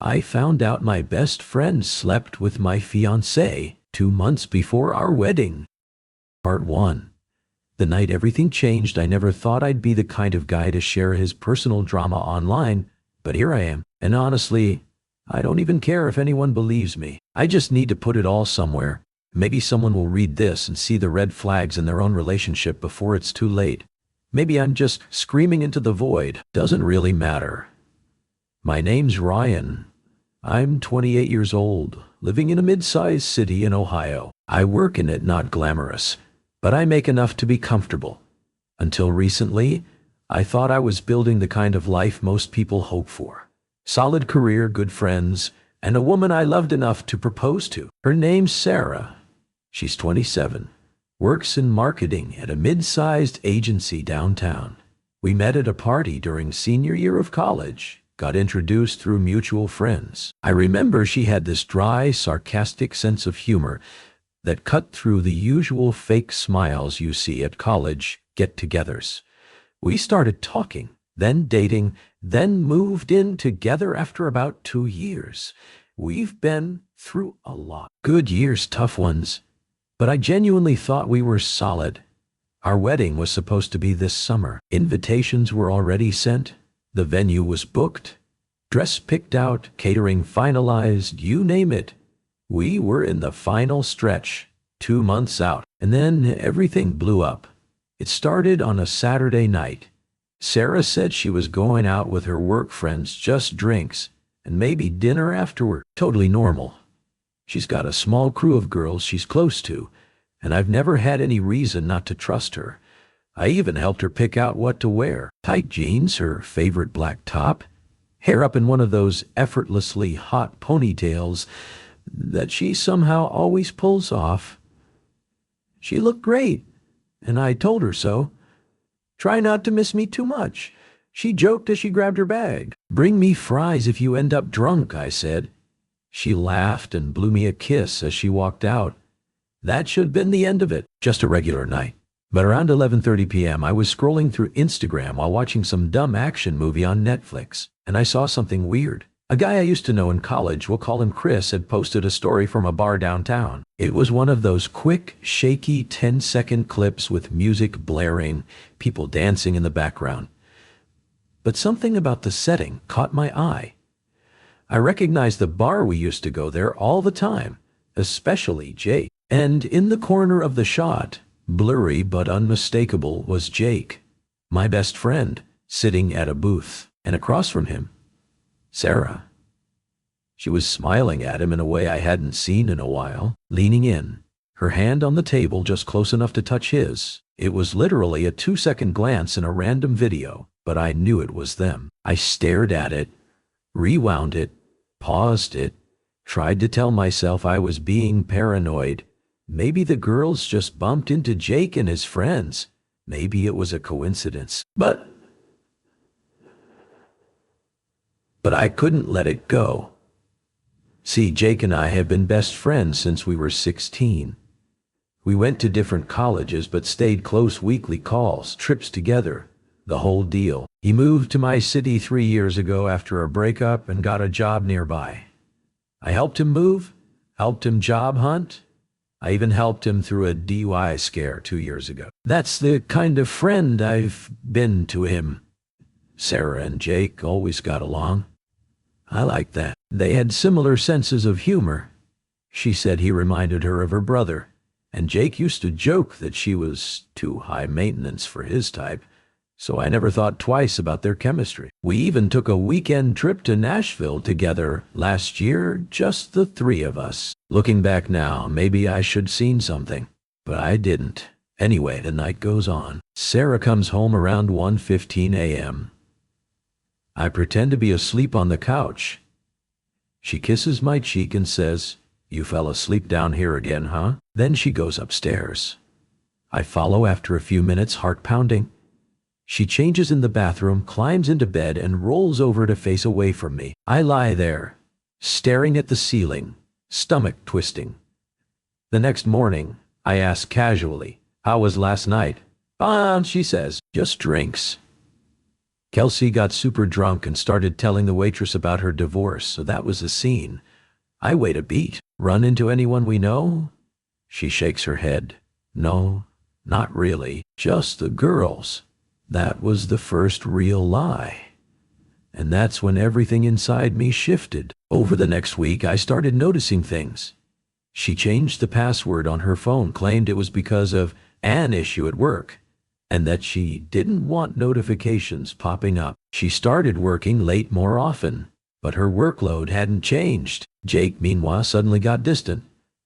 I found out my best friend slept with my fiancée 2 months before our wedding. Part 1. The night everything changed. I never thought I'd be the kind of guy to share his personal drama online, but here I am. And honestly, I don't even care if anyone believes me. I just need to put it all somewhere. Maybe someone will read this and see the red flags in their own relationship before it's too late. Maybe I'm just screaming into the void. Doesn't really matter. My name's Ryan. I'm 28 years old, living in a mid-sized city in Ohio. I work in it, not glamorous, but I make enough to be comfortable. Until recently, I thought I was building the kind of life most people hope for. Solid career, good friends, and a woman I loved enough to propose to. Her name's Sarah. She's 27, works in marketing at a mid-sized agency downtown. We met at a party during senior year of college. Got introduced through mutual friends. I remember she had this dry, sarcastic sense of humor that cut through the usual fake smiles you see at college get-togethers. We started talking, then dating, then moved in together after about 2 years. We've been through a lot. Good years, tough ones. But I genuinely thought we were solid. Our wedding was supposed to be this summer. Invitations were already sent. The venue was booked, dress picked out, catering finalized, you name it. We were in the final stretch, 2 months out, and then everything blew up. It started on a Saturday night. Sarah said she was going out with her work friends, just drinks, and maybe dinner afterward. Totally normal. She's got a small crew of girls she's close to, and I've never had any reason not to trust her. I even helped her pick out what to wear. Tight jeans, her favorite black top, hair up in one of those effortlessly hot ponytails that she somehow always pulls off. She looked great, and I told her so. Try not to miss me too much, she joked as she grabbed her bag. Bring me fries if you end up drunk, I said. She laughed and blew me a kiss as she walked out. That should have been the end of it, just a regular night. But around 11:30 p.m., I was scrolling through Instagram while watching some dumb action movie on Netflix, and I saw something weird. A guy I used to know in college, we'll call him Chris, had posted a story from a bar downtown. It was one of those quick, shaky 10-second clips with music blaring, people dancing in the background. But something about the setting caught my eye. I recognized the bar we used to go there all the time, especially Jake. And in the corner of the shot, blurry but unmistakable, was Jake, my best friend, sitting at a booth, and across from him, Sarah. She was smiling at him in a way I hadn't seen in a while, leaning in, her hand on the table just close enough to touch his. It was literally a 2-second glance in a random video, but I knew it was them. I stared at it, rewound it, paused it, tried to tell myself I was being paranoid. Maybe the girls just bumped into Jake and his friends. Maybe it was a coincidence. But I couldn't let it go. See, Jake and I have been best friends since we were 16. We went to different colleges but stayed close, weekly calls, trips together, the whole deal. He moved to my city 3 years ago after a breakup and got a job nearby. I helped him move, helped him job hunt. I even helped him through a DUI scare 2 years ago. That's the kind of friend I've been to him. Sarah and Jake always got along. I liked that. They had similar senses of humor. She said he reminded her of her brother, and Jake used to joke that she was too high maintenance for his type, so I never thought twice about their chemistry. We even took a weekend trip to Nashville together last year, just the three of us. Looking back now, maybe I should seen something, but I didn't. Anyway, the night goes on. Sarah comes home around 1:15 a.m. I pretend to be asleep on the couch. She kisses my cheek and says, "You fell asleep down here again, huh?" Then she goes upstairs. I follow after a few minutes, heart pounding. She changes in the bathroom, climbs into bed, and rolls over to face away from me. I lie there, staring at the ceiling, stomach twisting. The next morning, I ask casually, "How was last night?" "Fine," she says, "just drinks." Kelsey got super drunk and started telling the waitress about her divorce, so that was the scene. I wait a beat. Run into anyone we know? She shakes her head. No, not really. Just the girls. That was the first real lie. And that's when everything inside me shifted. Over the next week, I started noticing things. She changed the password on her phone, claimed it was because of an issue at work, and that she didn't want notifications popping up. She started working late more often, but her workload hadn't changed. Jake, meanwhile, suddenly got distant.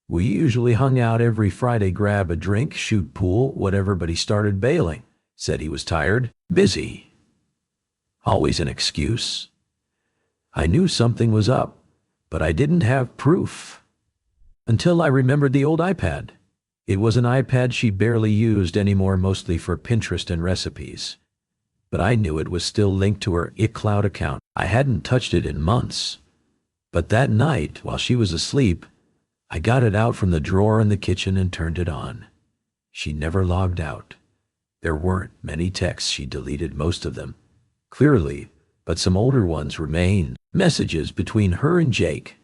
We usually hung out every Friday, grab a drink, shoot pool, whatever, but he started bailing. Said he was tired, busy. Always an excuse. I knew something was up, but I didn't have proof. Until I remembered the old iPad. It was an iPad she barely used anymore, mostly for Pinterest and recipes. But I knew it was still linked to her iCloud account. I hadn't touched it in months. But that night, while she was asleep, I got it out from the drawer in the kitchen and turned it on. She never logged out. There weren't many texts. She deleted most of them, clearly, but some older ones remained. Messages between her and Jake.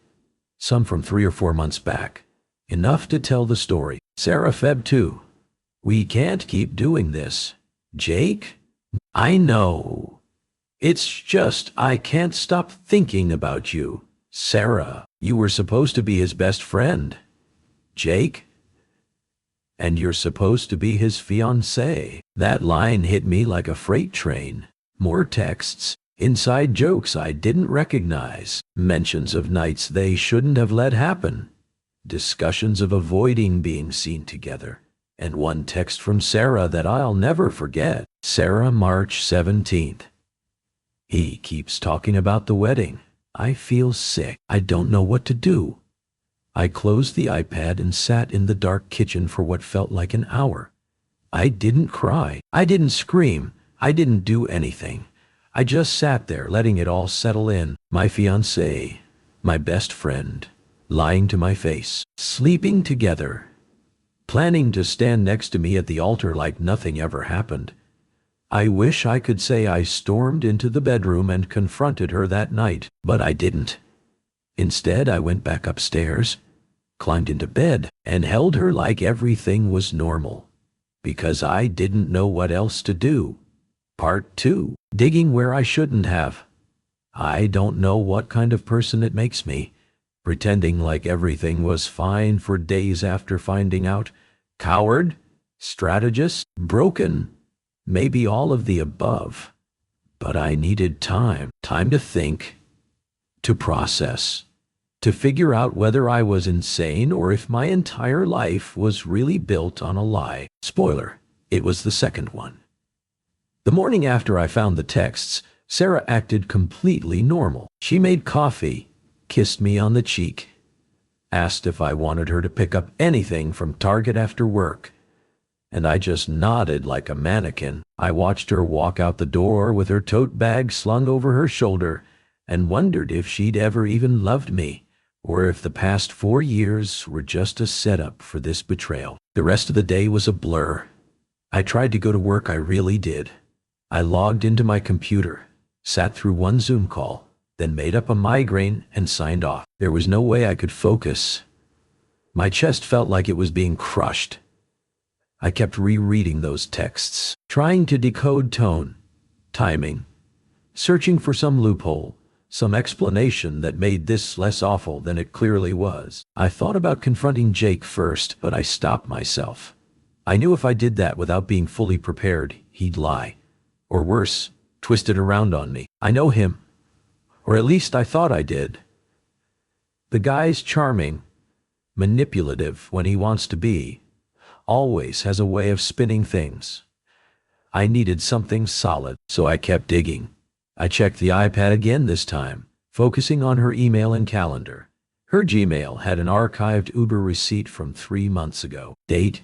Some from 3 or 4 months back. Enough to tell the story. Sarah, Feb 2. We can't keep doing this. Jake? I know. It's just I can't stop thinking about you. Sarah, you were supposed to be his best friend. Jake? And you're supposed to be his fiancée. That line hit me like a freight train. More texts. Inside jokes I didn't recognize. Mentions of nights they shouldn't have let happen. Discussions of avoiding being seen together. And one text from Sarah that I'll never forget. Sarah, March 17th. He keeps talking about the wedding. I feel sick. I don't know what to do. I closed the iPad and sat in the dark kitchen for what felt like an hour. I didn't cry. I didn't scream. I didn't do anything. I just sat there letting it all settle in. My fiancé, my best friend, lying to my face, sleeping together, planning to stand next to me at the altar like nothing ever happened. I wish I could say I stormed into the bedroom and confronted her that night, but I didn't. Instead, I went back upstairs, climbed into bed, and held her like everything was normal, because I didn't know what else to do. Part 2. Digging where I shouldn't have. I don't know what kind of person it makes me, pretending like everything was fine for days after finding out. Coward? Strategist? Broken? Maybe all of the above. But I needed time. Time to think, to process, to figure out whether I was insane or if my entire life was really built on a lie. Spoiler, it was the second one. The morning after I found the texts, Sarah acted completely normal. She made coffee, kissed me on the cheek, asked if I wanted her to pick up anything from Target after work, and I just nodded like a mannequin. I watched her walk out the door with her tote bag slung over her shoulder and wondered if she'd ever even loved me, or if the past 4 years were just a setup for this betrayal. The rest of the day was a blur. I tried to go to work, I really did. I logged into my computer, sat through one Zoom call, then made up a migraine and signed off. There was no way I could focus. My chest felt like it was being crushed. I kept rereading those texts, trying to decode tone, timing, searching for some loophole, some explanation that made this less awful than it clearly was. I thought about confronting Jake first, but I stopped myself. I knew if I did that without being fully prepared, he'd lie. Or worse, twist it around on me. I know him. Or at least I thought I did. The guy's charming, manipulative when he wants to be, always has a way of spinning things. I needed something solid, so I kept digging. I checked the iPad again this time, focusing on her email and calendar. Her Gmail had an archived Uber receipt from 3 months ago. Date: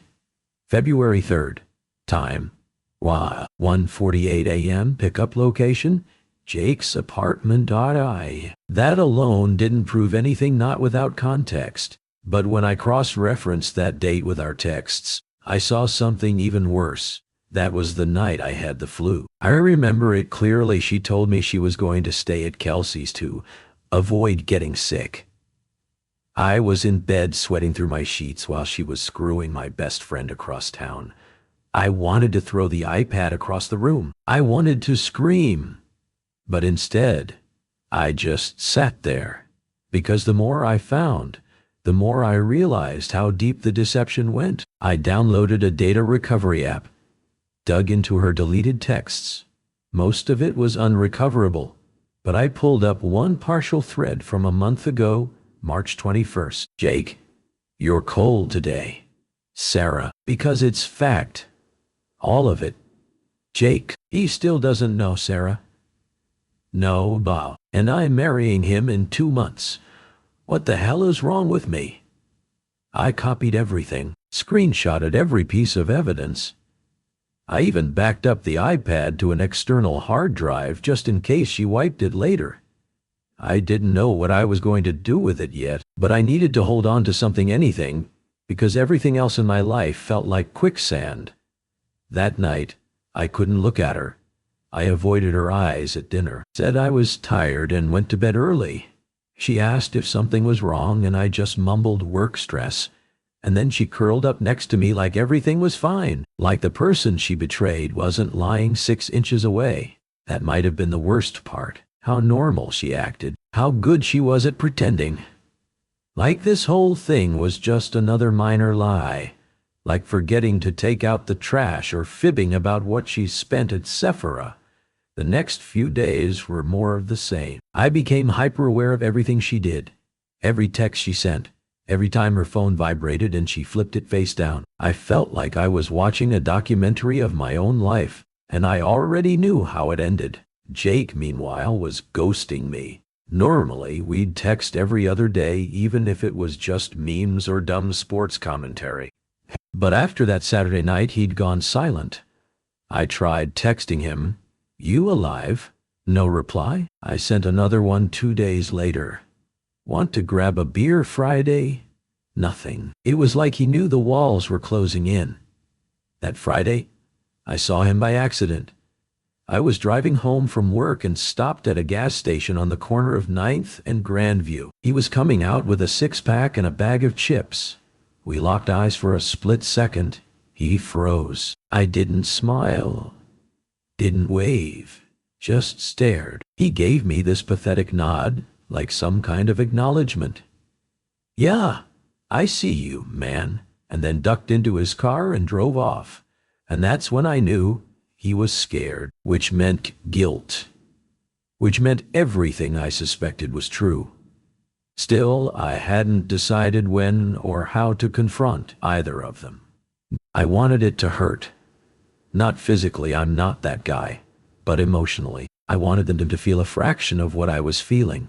February 3rd. Time: 1:48 a.m. Pickup location: Jake's apartment. That alone didn't prove anything, not without context. But when I cross-referenced that date with our texts, I saw something even worse. That was the night I had the flu. I remember it clearly. She told me she was going to stay at Kelsey's to avoid getting sick. I was in bed sweating through my sheets while she was screwing my best friend across town. I wanted to throw the iPad across the room. I wanted to scream. But instead, I just sat there. Because the more I found, the more I realized how deep the deception went. I downloaded a data recovery app, dug into her deleted texts. Most of it was unrecoverable, but I pulled up one partial thread from a month ago, March 21st. Jake, you're cold today. Sarah, because it's fact. All of it. Jake, he still doesn't know Sarah. No, Bob, and I'm marrying him in 2 months. What the hell is wrong with me? I copied everything, screenshotted every piece of evidence. I even backed up the iPad to an external hard drive just in case she wiped it later. I didn't know what I was going to do with it yet, but I needed to hold on to something, anything, because everything else in my life felt like quicksand. That night, I couldn't look at her. I avoided her eyes at dinner, said I was tired, and went to bed early. She asked if something was wrong, and I just mumbled work stress. And then she curled up next to me like everything was fine, like the person she betrayed wasn't lying 6 inches away. That might have been the worst part. How normal she acted, how good she was at pretending. Like this whole thing was just another minor lie. Like forgetting to take out the trash or fibbing about what she spent at Sephora. The next few days were more of the same. I became hyper-aware of everything she did. Every text she sent. Every time her phone vibrated and she flipped it face down. I felt like I was watching a documentary of my own life, and I already knew how it ended. Jake, meanwhile, was ghosting me. Normally, we'd text every other day, even if it was just memes or dumb sports commentary. But after that Saturday night, he'd gone silent. I tried texting him, "You alive?" No reply. I sent another one 2 days later. "Want to grab a beer Friday?" Nothing. It was like he knew the walls were closing in. That Friday, I saw him by accident. I was driving home from work and stopped at a gas station on the corner of 9th and Grandview. He was coming out with a 6-pack and a bag of chips. We locked eyes for a split second. He froze. I didn't smile, didn't wave, just stared. He gave me this pathetic nod, like some kind of acknowledgement. "Yeah, I see you, man," and then ducked into his car and drove off. And that's when I knew he was scared, which meant guilt, which meant everything I suspected was true. Still, I hadn't decided when or how to confront either of them. I wanted it to hurt. Not physically, I'm not that guy, but emotionally. I wanted them to feel a fraction of what I was feeling.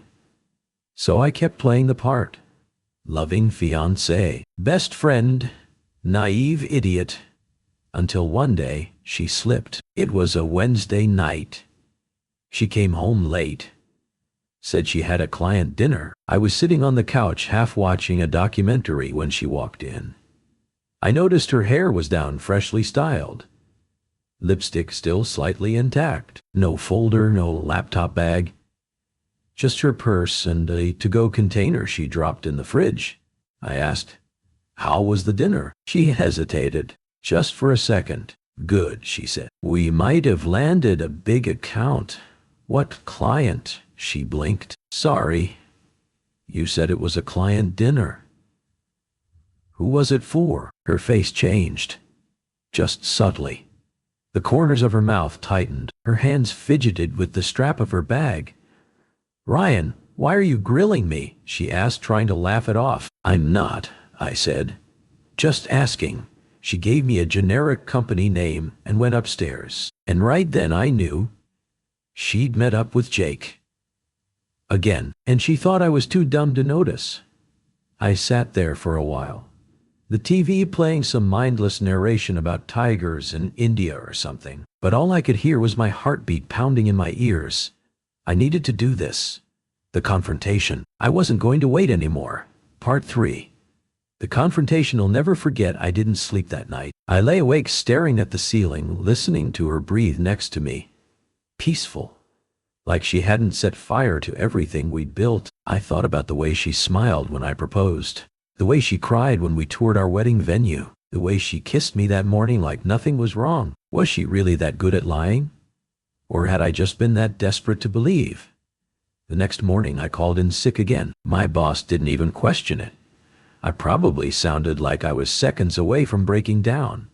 So I kept playing the part. Loving fiancé, best friend, naive idiot, until one day she slipped. It was a Wednesday night. She came home late. Said she had a client dinner. I was sitting on the couch half watching a documentary when she walked in. I noticed her hair was down, freshly styled. Lipstick still slightly intact. No folder, no laptop bag. Just her purse and a to-go container she dropped in the fridge. I asked, "How was the dinner?" She hesitated, just for a second. "Good," she said. "We might have landed a big account." "What client?" She blinked. "Sorry. You said it was a client dinner." "Who was it for?" Her face changed, just subtly. The corners of her mouth tightened. Her hands fidgeted with the strap of her bag. "Ryan, why are you grilling me?" she asked, trying to laugh it off. "I'm not," I said. "Just asking." She gave me a generic company name and went upstairs. And right then I knew she'd met up with Jake. Again, and she thought I was too dumb to notice. I sat there for a while. The TV playing some mindless narration about tigers in India or something. But all I could hear was my heartbeat pounding in my ears. I needed to do this. The confrontation. I wasn't going to wait anymore. Part 3. The confrontation'll never forget I didn't sleep that night. I lay awake staring at the ceiling, listening to her breathe next to me. Peaceful. Like she hadn't set fire to everything we'd built. I thought about the way she smiled when I proposed. The way she cried when we toured our wedding venue. The way she kissed me that morning like nothing was wrong. Was she really that good at lying? Or had I just been that desperate to believe? The next morning I called in sick again. My boss didn't even question it. I probably sounded like I was seconds away from breaking down.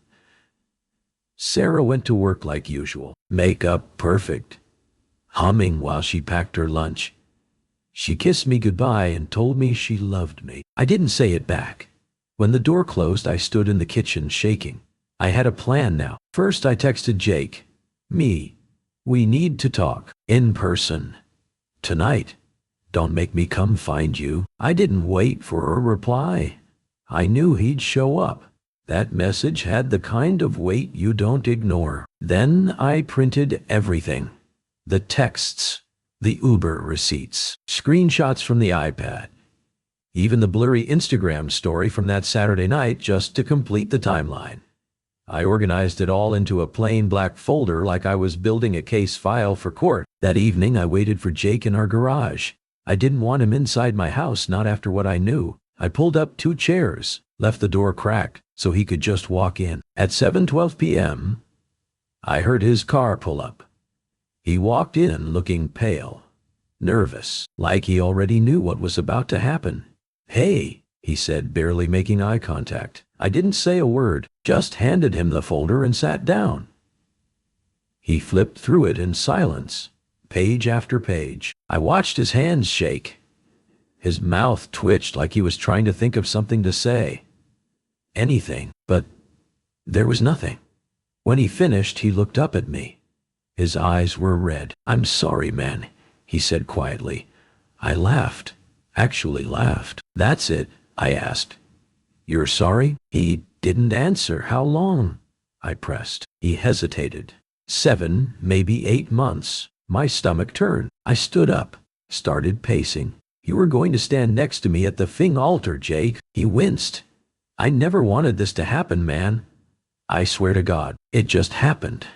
Sarah went to work like usual. Makeup perfect. Humming while she packed her lunch. She kissed me goodbye and told me she loved me. I didn't say it back. When the door closed, I stood in the kitchen shaking. I had a plan now. First, I texted Jake. We need to talk. In person. Tonight. Don't make me come find you. I didn't wait for a reply. I knew he'd show up. That message had the kind of weight you don't ignore. Then I printed everything. The texts, the Uber receipts, screenshots from the iPad, even the blurry Instagram story from that Saturday night just to complete the timeline. I organized it all into a plain black folder like I was building a case file for court. That evening I waited for Jake in our garage. I didn't want him inside my house, not after what I knew. I pulled up 2 chairs, left the door cracked so he could just walk in. At 7:12 p.m., I heard his car pull up. He walked in looking pale, nervous, like he already knew what was about to happen. "Hey," he said, barely making eye contact. I didn't say a word, just handed him the folder and sat down. He flipped through it in silence, page after page. I watched his hands shake. His mouth twitched like he was trying to think of something to say. Anything, but there was nothing. When he finished, he looked up at me. His eyes were red. "I'm sorry, man," he said quietly. I laughed, actually laughed. "That's it?" I asked. "You're sorry?" He didn't answer. "How long?" I pressed. He hesitated. 7, maybe 8 months. My stomach turned. I stood up, started pacing. "You were going to stand next to me at the Fing altar, Jake." He winced. "I never wanted this to happen, man. I swear to God, it just happened."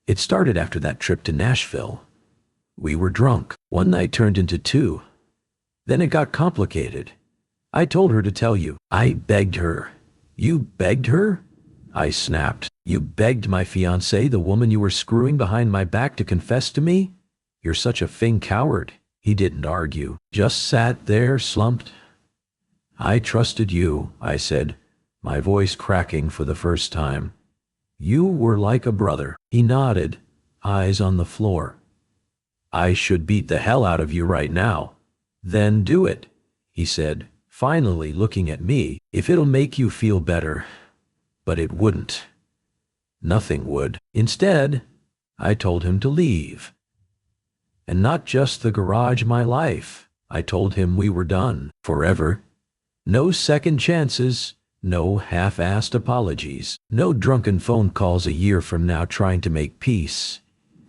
It started after that trip to Nashville. We were drunk. One night turned into 2. Then it got complicated. I told her to tell you. I begged her. "You begged her?" I snapped. "You begged my fiancée, the woman you were screwing behind my back, to confess to me? You're such a Fing coward." He didn't argue, just sat there slumped. "I trusted you," I said, my voice cracking for the first time. "You were like a brother." He nodded, eyes on the floor. "I should beat the hell out of you right now." "Then do it," he said, finally looking at me. "If it'll make you feel better." But it wouldn't. Nothing would. Instead, I told him to leave. And not just the garage, my life. I told him we were done, forever. No second chances, no half-assed apologies, no drunken phone calls a year from now trying to make peace.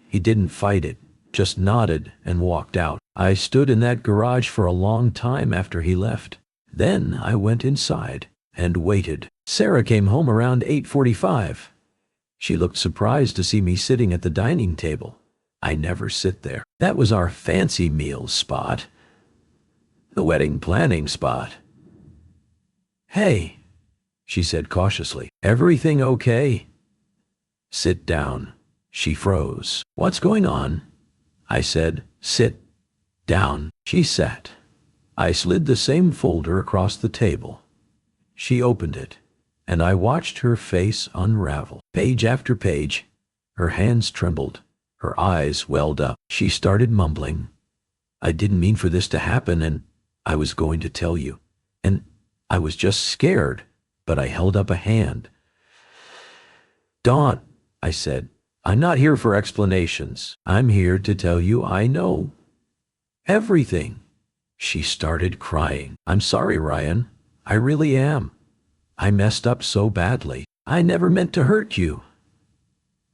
He didn't fight it, just nodded and walked out. I stood in that garage for a long time after he left. Then I went inside and waited. Sarah came home around 8:45. She looked surprised to see me sitting at the dining table. I never sit there. That was our fancy meals spot. The wedding planning spot. "Hey," she said cautiously. "Everything okay?" "Sit down." She froze. "What's going on?" I said, "Sit down." She sat. I slid the same folder across the table. She opened it, and I watched her face unravel. Page after page. Her hands trembled. Her eyes welled up. She started mumbling. "I didn't mean for this to happen, and I was going to tell you. And I was just scared." But I held up a hand. "Dawn," I said, "I'm not here for explanations. I'm here to tell you I know everything." She started crying. "I'm sorry, Ryan. I really am. I messed up so badly. I never meant to hurt you."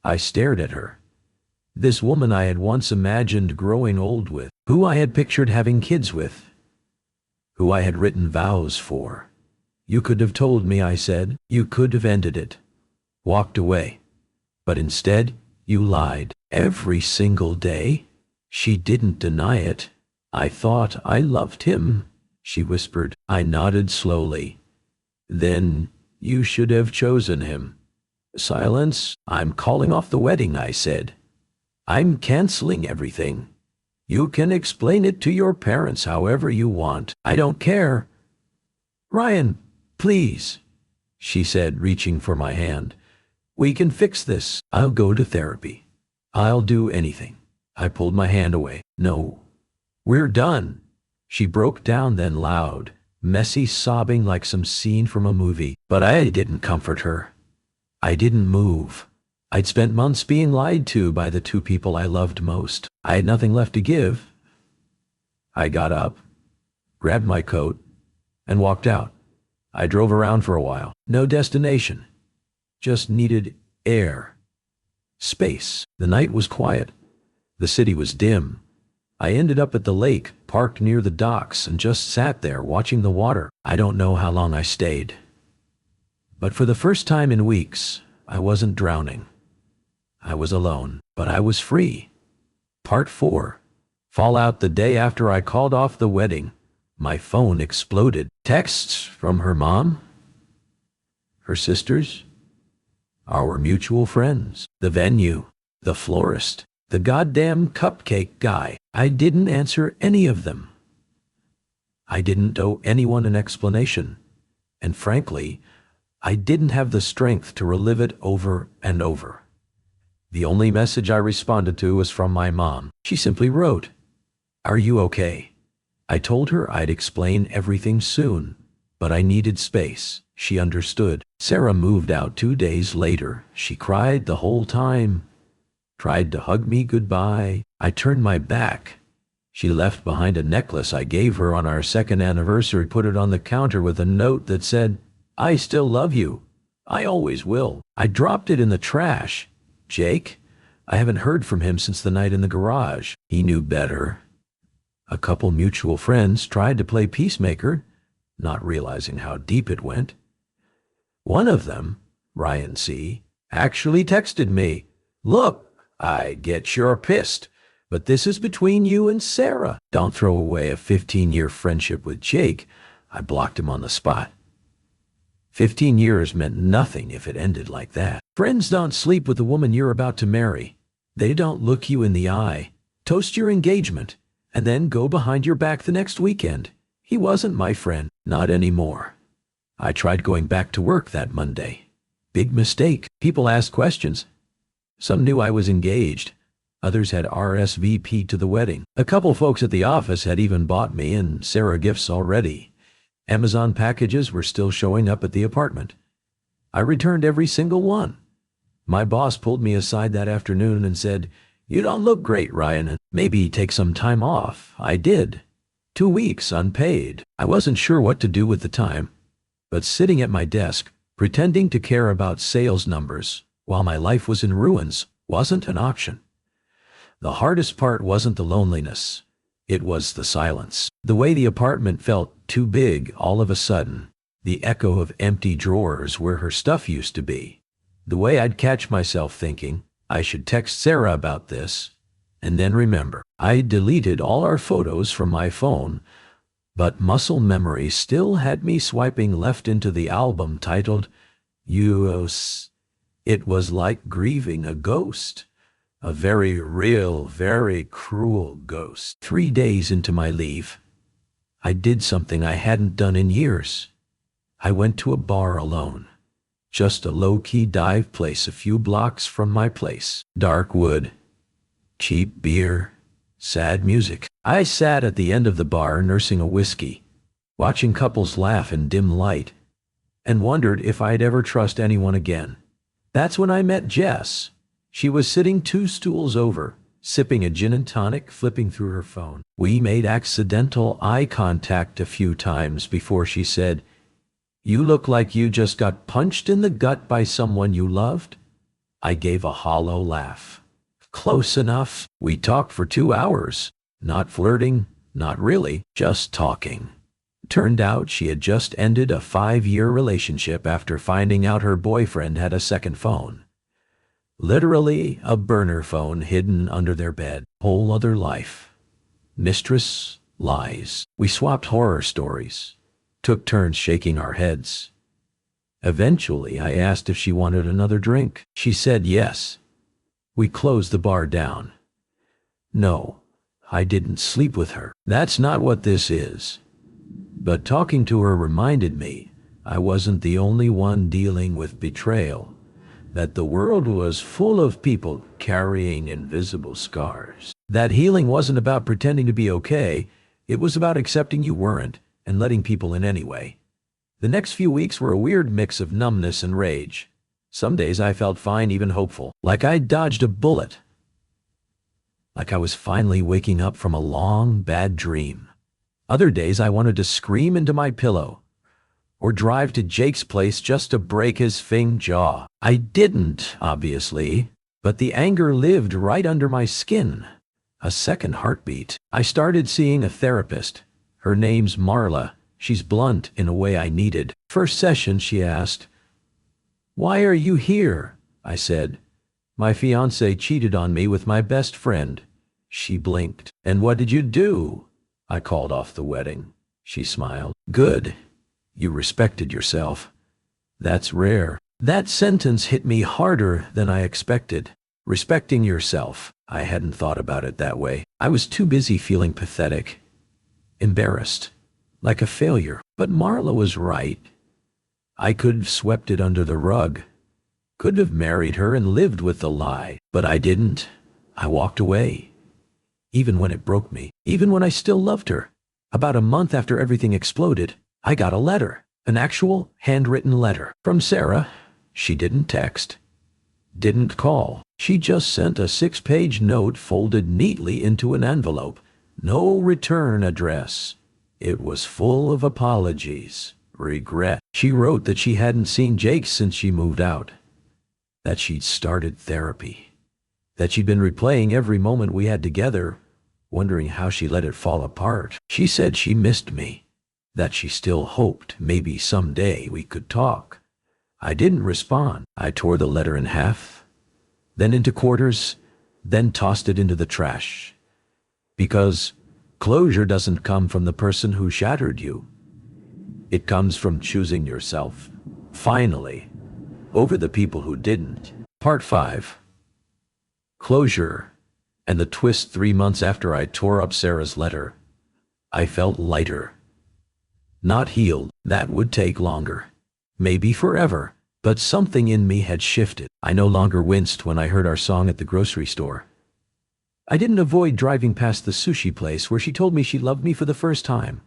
I stared at her. This woman I had once imagined growing old with, who I had pictured having kids with, who I had written vows for. You could have told me, I said. You could have ended it. Walked away. But instead, you lied. Every single day? She didn't deny it. I thought I loved him, she whispered. I nodded slowly. Then you should have chosen him. Silence. I'm calling off the wedding, I said. I'm canceling everything. You can explain it to your parents however you want. I don't care. Ryan, please, she said, reaching for my hand. We can fix this. I'll go to therapy. I'll do anything. I pulled my hand away. No. We're done. She broke down, then loud, messy sobbing like some scene from a movie. But I didn't comfort her. I didn't move. I'd spent months being lied to by the two people I loved most. I had nothing left to give. I got up, grabbed my coat, and walked out. I drove around for a while. No destination. Just needed air. Space. The night was quiet. The city was dim. I ended up at the lake, parked near the docks, and just sat there watching the water. I don't know how long I stayed. But for the first time in weeks, I wasn't drowning. I was alone, but I was free. Part 4. Fallout. The day after I called off the wedding, my phone exploded. Texts from her mom, her sisters, our mutual friends, the venue, the florist, the goddamn cupcake guy. I didn't answer any of them. I didn't owe anyone an explanation, and frankly, I didn't have the strength to relive it over and over. The only message I responded to was from my mom. She simply wrote, "Are you okay?" I told her I'd explain everything soon, but I needed space. She understood. Sarah moved out 2 days later. She cried the whole time, tried to hug me goodbye. I turned my back. She left behind a necklace I gave her on our second anniversary, put it on the counter with a note that said, "I still love you. I always will." I dropped it in the trash. Jake? I haven't heard from him since the night in the garage. He knew better. A couple mutual friends tried to play peacemaker, not realizing how deep it went. One of them, Ryan C., actually texted me, "Look, I get you're pissed, but this is between you and Sarah. Don't throw away a 15-year friendship with Jake." I blocked him on the spot. 15 years meant nothing if it ended like that. Friends don't sleep with the woman you're about to marry. They don't look you in the eye, toast your engagement, and then go behind your back the next weekend. He wasn't my friend, not anymore. I tried going back to work that Monday. Big mistake. People asked questions. Some knew I was engaged. Others had RSVP'd to the wedding. A couple folks at the office had even bought me and Sarah gifts already. Amazon packages were still showing up at the apartment. I returned every single one. My boss pulled me aside that afternoon and said, "You don't look great, Ryan. Maybe take some time off." I did. 2 weeks unpaid. I wasn't sure what to do with the time, but sitting at my desk, pretending to care about sales numbers while my life was in ruins wasn't an option. The hardest part wasn't the loneliness. It was the silence. The way the apartment felt too big all of a sudden. The echo of empty drawers where her stuff used to be. The way I'd catch myself thinking, I should text Sarah about this, and then remember. I deleted all our photos from my phone, but muscle memory still had me swiping left into the album titled "Us." It was like grieving a ghost. A very real, very cruel ghost. 3 days into my leave, I did something I hadn't done in years. I went to a bar alone. Just a low-key dive place a few blocks from my place. Dark wood, cheap beer, sad music. I sat at the end of the bar nursing a whiskey, watching couples laugh in dim light, and wondered if I'd ever trust anyone again. That's when I met Jess. She was sitting 2 stools over, sipping a gin and tonic, flipping through her phone. We made accidental eye contact a few times before she said, "You look like you just got punched in the gut by someone you loved." I gave a hollow laugh. Close enough. We talked for 2 hours. Not flirting, not really, just talking. Turned out she had just ended a 5-year relationship after finding out her boyfriend had a second phone. Literally a burner phone hidden under their bed. Whole other life. Mistress, lies. We swapped horror stories. Took turns shaking our heads. Eventually, I asked if she wanted another drink. She said yes. We closed the bar down. No, I didn't sleep with her. That's not what this is. But talking to her reminded me I wasn't the only one dealing with betrayal, that the world was full of people carrying invisible scars. That healing wasn't about pretending to be okay, it was about accepting you weren't and letting people in anyway. The next few weeks were a weird mix of numbness and rage. Some days I felt fine, even hopeful, like I'd dodged a bullet. Like I was finally waking up from a long, bad dream. Other days I wanted to scream into my pillow or drive to Jake's place just to break his jaw. I didn't, obviously, but the anger lived right under my skin. A second heartbeat. I started seeing a therapist. Her name's Marla. She's blunt in a way I needed. First session, she asked, "Why are you here?" I said, "My fiancé cheated on me with my best friend." She blinked. "And what did you do?" I called off the wedding. She smiled. "Good. You respected yourself. That's rare." That sentence hit me harder than I expected. Respecting yourself. I hadn't thought about it that way. I was too busy feeling pathetic, embarrassed, like a failure. But Marla was right. I could have swept it under the rug. Could have married her and lived with the lie. But I didn't. I walked away. Even when it broke me. Even when I still loved her. About a month after everything exploded, I got a letter. An actual handwritten letter. From Sarah. She didn't text. Didn't call. She just sent a 6-page note folded neatly into an envelope. No return address. It was full of apologies, regret. She wrote that she hadn't seen Jake since she moved out. That she'd started therapy. That she'd been replaying every moment we had together, wondering how she let it fall apart. She said she missed me. That she still hoped maybe someday we could talk. I didn't respond. I tore the letter in half, then into quarters, then tossed it into the trash. Because closure doesn't come from the person who shattered you. It comes from choosing yourself, finally, over the people who didn't. Part 5. Closure. And the twist. 3 months after I tore up Sarah's letter, I felt lighter. Not healed. That would take longer. Maybe forever. But something in me had shifted. I no longer winced when I heard our song at the grocery store. I didn't avoid driving past the sushi place where she told me she loved me for the first time.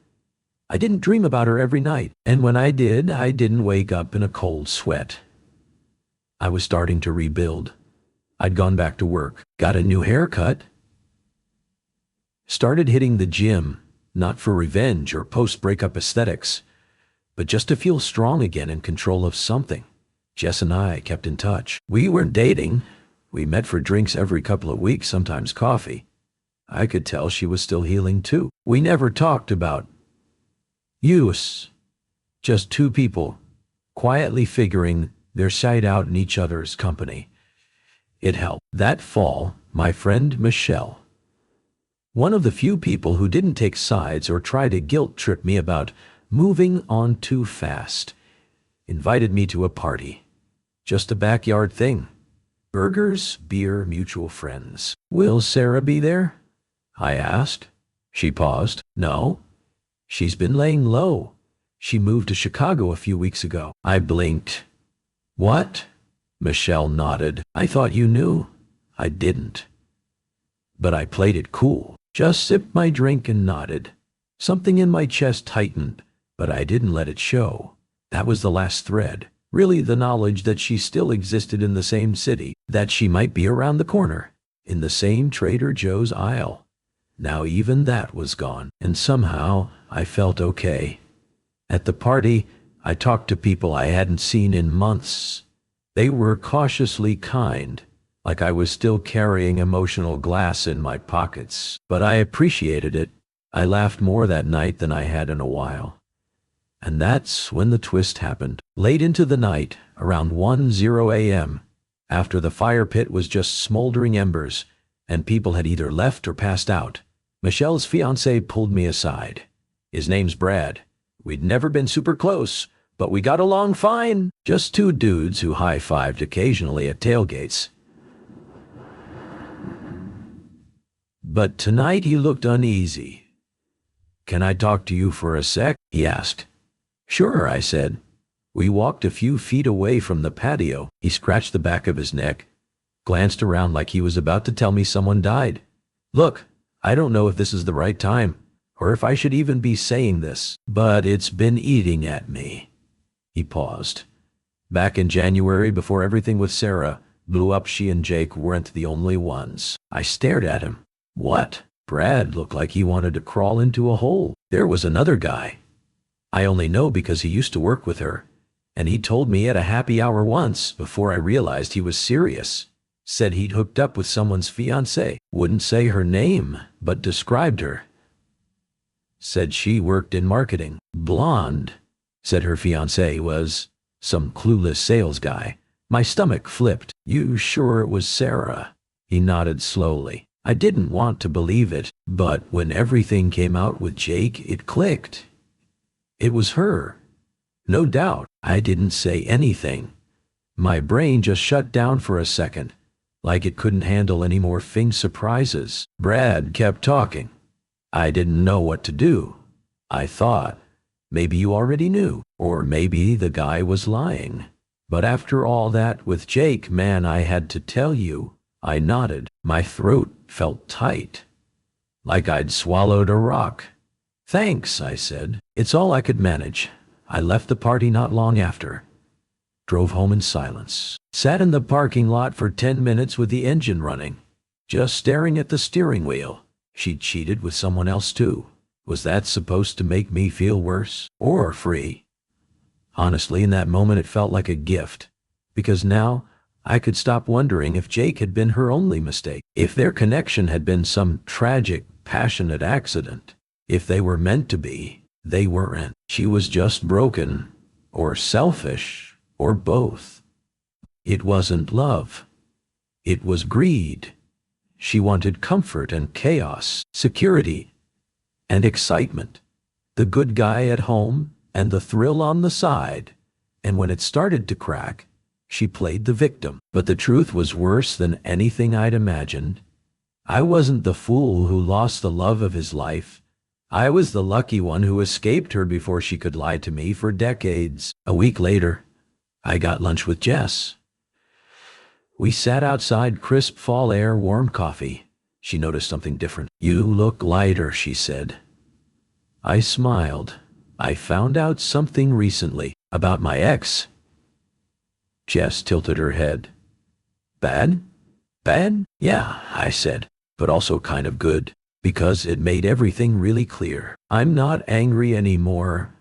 I didn't dream about her every night. And when I did, I didn't wake up in a cold sweat. I was starting to rebuild. I'd gone back to work, got a new haircut, started hitting the gym, not for revenge or post-breakup aesthetics, but just to feel strong again, in control of something. Jess and I kept in touch. We weren't dating. We met for drinks every couple of weeks, sometimes coffee. I could tell she was still healing too. We never talked about use. Just two people, quietly figuring their side out in each other's company. It helped. That fall, my friend Michelle, one of the few people who didn't take sides or try to guilt trip me about moving on too fast, invited me to a party. Just a backyard thing. Burgers, beer, mutual friends. Will Sarah be there? I asked. She paused. No. She's been laying low. She moved to Chicago a few weeks ago. I blinked. What? Michelle nodded. I thought you knew. I didn't. But I played it cool. Just sipped my drink and nodded. Something in my chest tightened, but I didn't let it show. That was the last thread. Really, the knowledge that she still existed in the same city, that she might be around the corner, in the same Trader Joe's aisle. Now even that was gone, and somehow I felt okay. At the party, I talked to people I hadn't seen in months. They were cautiously kind, like I was still carrying emotional glass in my pockets. But I appreciated it. I laughed more that night than I had in a while. And that's when the twist happened. Late into the night, around 1:00 a.m., after the fire pit was just smoldering embers, and people had either left or passed out, Michelle's fiancé pulled me aside. His name's Brad. We'd never been super close, but we got along fine. Just two dudes who high-fived occasionally at tailgates. But tonight he looked uneasy. "Can I talk to you for a sec?" he asked. "Sure," I said. We walked a few feet away from the patio. He scratched the back of his neck, glanced around like he was about to tell me someone died. "Look, I don't know if this is the right time, or if I should even be saying this, but it's been eating at me." He paused. "Back in January, before everything with Sarah blew up, she and Jake weren't the only ones." I stared at him. "What?" Brad looked like he wanted to crawl into a hole. "There was another guy. I only know because he used to work with her, and he told me at a happy hour once, before I realized he was serious. Said he'd hooked up with someone's fiancée. Wouldn't say her name, but described her. Said she worked in marketing. Blonde. Said her fiancé was some clueless sales guy." My stomach flipped. "You sure it was Sarah?" He nodded slowly. I didn't want to believe it, but when everything came out with Jake, it clicked. It was her. No doubt. I didn't say anything. My brain just shut down for a second, like it couldn't handle any more surprises. Brad kept talking. I didn't know what to do. I thought, maybe you already knew, or maybe the guy was lying. But after all that with Jake, man, I had to tell you. I nodded. My throat felt tight, like I'd swallowed a rock. "Thanks," I said. "It's all I could manage." I left the party not long after. Drove home in silence. Sat in the parking lot for 10 minutes with the engine running, just staring at the steering wheel. She cheated with someone else too. Was that supposed to make me feel worse or free? Honestly, in that moment it felt like a gift, because now I could stop wondering if Jake had been her only mistake, if their connection had been some tragic, passionate accident. If they were meant to be, they weren't. She was just broken, or selfish, or both. It wasn't love. It was greed. She wanted comfort and chaos, security and excitement, the good guy at home and the thrill on the side. And when it started to crack, she played the victim. But the truth was worse than anything I'd imagined. I wasn't the fool who lost the love of his life. I was the lucky one who escaped her before she could lie to me for decades. A week later, I got lunch with Jess. We sat outside, crisp fall air, warm coffee. She noticed something different. "You look lighter," she said. I smiled. "I found out something recently about my ex." Jess tilted her head. "Bad? Bad?" "Yeah," I said, "but also kind of good, because it made everything really clear. I'm not angry anymore.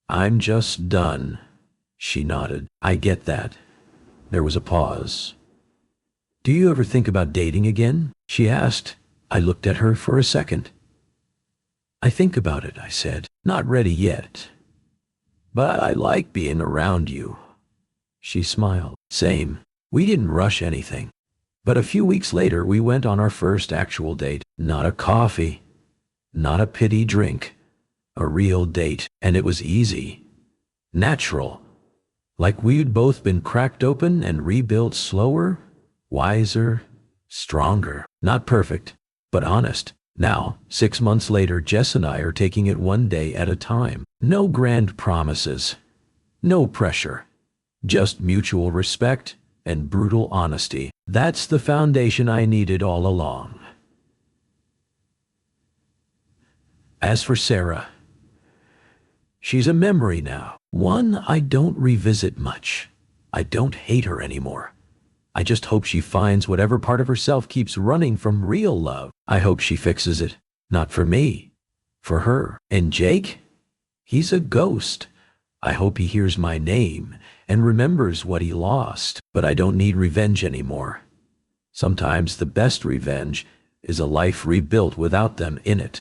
I'm just done." She nodded. "I get that." There was a pause. "Do you ever think about dating again?" she asked. I looked at her for a second. "I think about it," I said. "Not ready yet. But I like being around you." She smiled. "Same. We didn't rush anything. But a few weeks later, we went on our first actual date. Not a coffee, not a pity drink, a real date. And it was easy, natural, like we'd both been cracked open and rebuilt slower, wiser, stronger. Not perfect, but honest. Now, 6 months later, Jess and I are taking it one day at a time. No grand promises, no pressure. Just mutual respect and brutal honesty. That's the foundation I needed all along. As for Sarah, she's a memory now. One I don't revisit much. I don't hate her anymore. I just hope she finds whatever part of herself keeps running from real love. I hope she fixes it. Not for me, for her. And Jake? He's a ghost. I hope he hears my name and remembers what he lost. But I don't need revenge anymore. Sometimes the best revenge is a life rebuilt without them in it.